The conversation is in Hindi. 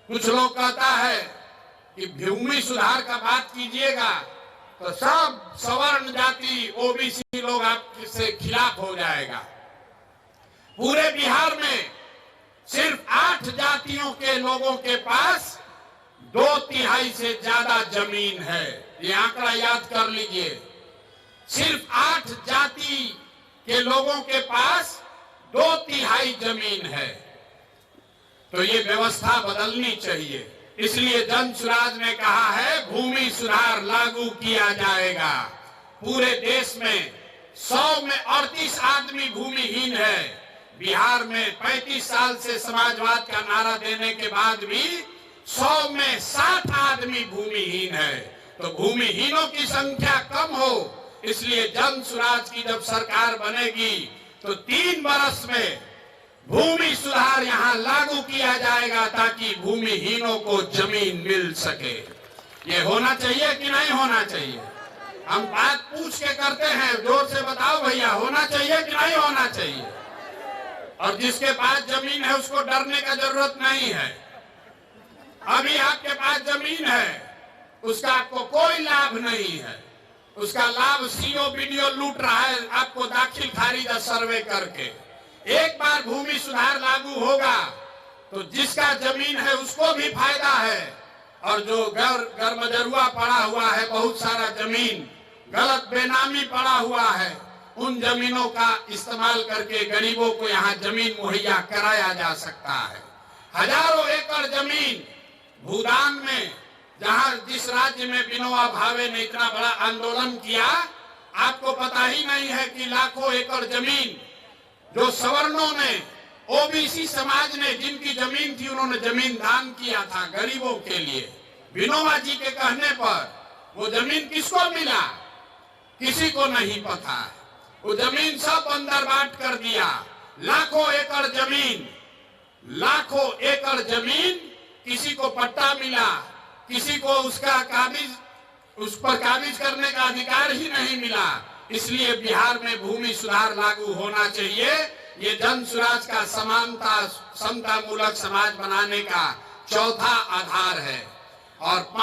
कुछ लोग कहता है कि भूमि सुधार का बात कीजिएगा तो सब सवर्ण जाति ओबीसी लोग आपसे खिलाफ हो जाएगा। पूरे बिहार में सिर्फ 8 जातियों के लोगों के पास 2/3 से ज्यादा जमीन है। ये आंकड़ा याद कर लीजिए। सिर्फ 8 जाति के लोगों के पास 2/3 जमीन है। तो ये व्यवस्था बदलनी चाहिए। इसलिए जन सुराज ने कहा है भूमि सुधार लागू किया जाएगा। पूरे देश में 100 में 38 आदमी भूमिहीन है। बिहार में 35 साल से समाजवाद का नारा देने के बाद भी 100 में 60 आदमी भूमिहीन है। तो भूमिहीनों की संख्या कम हो, इसलिए जन सुराज की जब सरकार बनेगी तो 3 वर्ष में भूमि सुधार यहां लागू किया जाएगा ताकि भूमिहीनों को जमीन मिल सके। ये होना चाहिए कि नहीं होना चाहिए? हम बात पूछ के करते हैं, जोर से बताओ भैया, होना चाहिए कि नहीं होना चाहिए? और जिसके पास जमीन है उसको डरने का जरूरत नहीं है। अभी आपके पास जमीन है, उसका आपको कोई लाभ नहीं है। उसका लाभ सीओ बीडीओ लूट रहा है आपको दाखिल खारिज सर्वे करके। एक बार भूमि सुधार लागू होगा तो जिसका जमीन है उसको भी फायदा है, और जो गरमजरुआ पड़ा हुआ है, बहुत सारा जमीन गलत बेनामी पड़ा हुआ है, उन जमीनों का इस्तेमाल करके गरीबों को यहाँ जमीन मुहैया कराया जा सकता है। हजारों एकड़ जमीन भूदान में, जहां जिस राज्य में विनोबा भावे ने इतना बड़ा आंदोलन किया, आपको पता ही नहीं है कि लाखों एकड़ जमीन जो सवर्णों ने, ओबीसी समाज ने, जिनकी जमीन थी, उन्होंने जमीन दान किया था गरीबों के लिए। विनोबा जी के कहने पर वो जमीन किसको मिला किसी को नहीं पता। वो जमीन सब अंदर बांट कर दिया। लाखों एकड़ जमीन, किसी को पट्टा मिला, किसी को उसका उस पर काबिज करने का अधिकार ही नहीं मिला। इसलिए बिहार में भूमि सुधार लागू होना चाहिए। ये जन सुराज का समानता समता मूलक समाज बनाने का चौथा आधार है। और